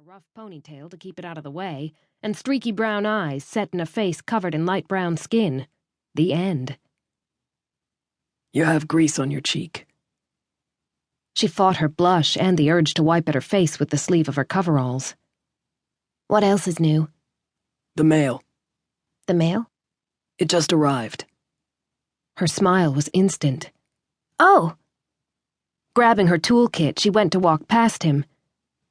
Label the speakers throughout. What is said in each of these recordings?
Speaker 1: rough ponytail to keep it out of the way, and streaky brown eyes set in a face covered in light brown skin. The end.
Speaker 2: You have grease on your cheek.
Speaker 1: She fought her blush and the urge to wipe at her face with the sleeve of her coveralls. What else is new?
Speaker 2: The mail.
Speaker 1: The mail?
Speaker 2: It just arrived.
Speaker 1: Her smile was instant. Oh! Grabbing her toolkit, she went to walk past him.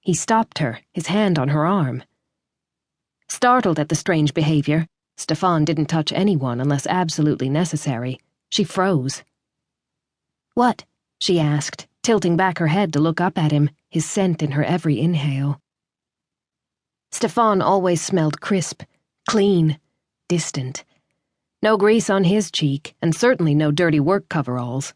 Speaker 1: He stopped her, his hand on her arm. Startled at the strange behavior, Stefan didn't touch anyone unless absolutely necessary. She froze. What? She asked, tilting back her head to look up at him, his scent in her every inhale. Stefan always smelled crisp, clean, distant. No grease on his cheek, and certainly no dirty work coveralls.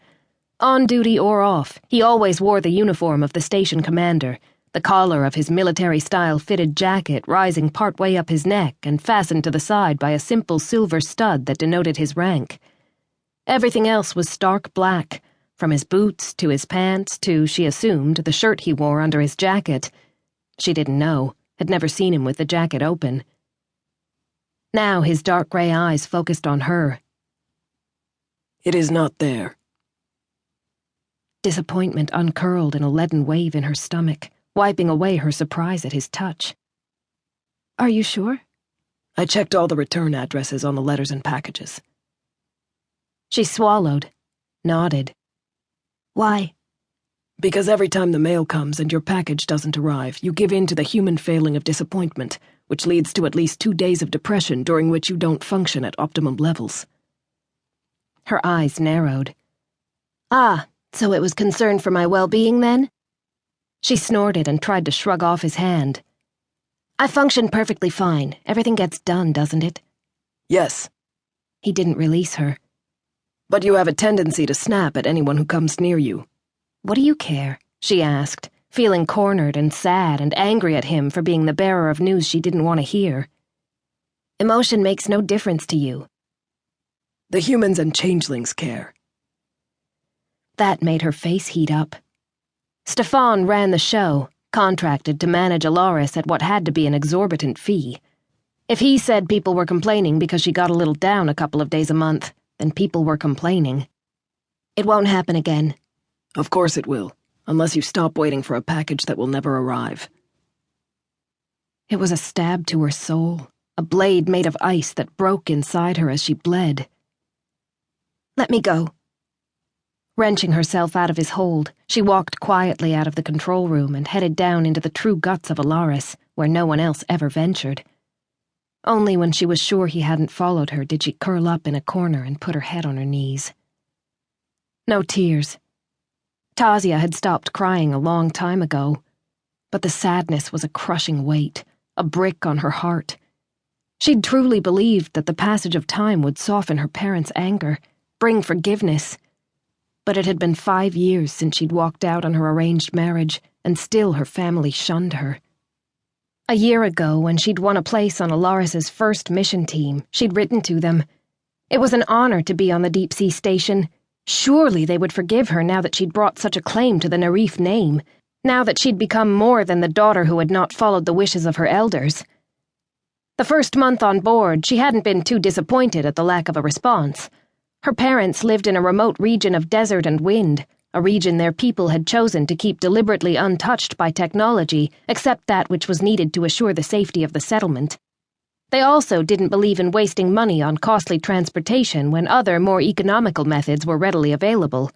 Speaker 1: On duty or off, he always wore the uniform of the station commander, the collar of his military-style fitted jacket rising partway up his neck and fastened to the side by a simple silver stud that denoted his rank. Everything else was stark black, from his boots to his pants to, she assumed, the shirt he wore under his jacket. She didn't know, had never seen him with the jacket open. Now his dark gray eyes focused on her.
Speaker 2: It is not there.
Speaker 1: Disappointment uncurled in a leaden wave in her stomach, wiping away her surprise at his touch. Are you sure?
Speaker 2: I checked all the return addresses on the letters and packages.
Speaker 1: She swallowed, nodded. Why?
Speaker 2: Because every time the mail comes and your package doesn't arrive, you give in to the human failing of disappointment, which leads to at least 2 days of depression during which you don't function at optimum levels.
Speaker 1: Her eyes narrowed. Ah, so it was concern for my well-being then? She snorted and tried to shrug off his hand. I function perfectly fine. Everything gets done, doesn't it?
Speaker 2: Yes.
Speaker 1: He didn't release her.
Speaker 2: But you have a tendency to snap at anyone who comes near you.
Speaker 1: What do you care? She asked, feeling cornered and sad and angry at him for being the bearer of news she didn't want to hear. Emotion makes no difference to you.
Speaker 2: The humans and changelings care.
Speaker 1: That made her face heat up. Stefan ran the show, contracted to manage Alaris at what had to be an exorbitant fee. If he said people were complaining because she got a little down a couple of days a month, then people were complaining. It won't happen again.
Speaker 2: Of course it will, unless you stop waiting for a package that will never arrive.
Speaker 1: It was a stab to her soul, a blade made of ice that broke inside her as she bled. Let me go. Wrenching herself out of his hold, she walked quietly out of the control room and headed down into the true guts of Alaris, where no one else ever ventured. Only when she was sure he hadn't followed her did she curl up in a corner and put her head on her knees. No tears. Tazia had stopped crying a long time ago, but the sadness was a crushing weight, a brick on her heart. She'd truly believed that the passage of time would soften her parents' anger, bring forgiveness. But it had been 5 years since she'd walked out on her arranged marriage, and still her family shunned her. A year ago, when she'd won a place on Alaris's first mission team, she'd written to them. It was an honor to be on the deep-sea station. Surely they would forgive her now that she'd brought such a claim to the Nerif name, now that she'd become more than the daughter who had not followed the wishes of her elders. The first month on board, she hadn't been too disappointed at the lack of a response. Her parents lived in a remote region of desert and wind, a region their people had chosen to keep deliberately untouched by technology, except that which was needed to assure the safety of the settlement. They also didn't believe in wasting money on costly transportation when other, more economical methods were readily available.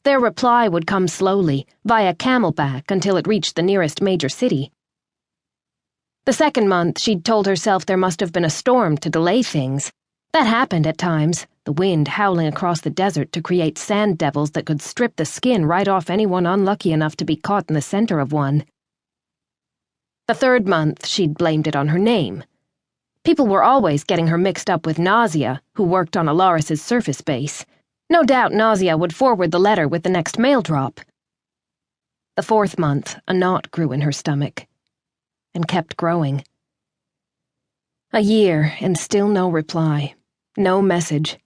Speaker 1: Their reply would come slowly, via camelback, until it reached the nearest major city. The second month, she'd told herself there must have been a storm to delay things. That happened at times, the wind howling across the desert to create sand devils that could strip the skin right off anyone unlucky enough to be caught in the center of one. The third month, she'd blamed it on her name. People were always getting her mixed up with Nausea, who worked on Alaris's surface base. No doubt Nausea would forward the letter with the next mail drop. The fourth month, a knot grew in her stomach, and kept growing. A year, and still no reply. No message.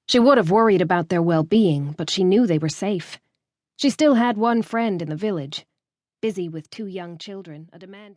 Speaker 1: She would have worried about their well-being, but she knew they were safe. She still had one friend in the village, busy with 2 young children, a demanding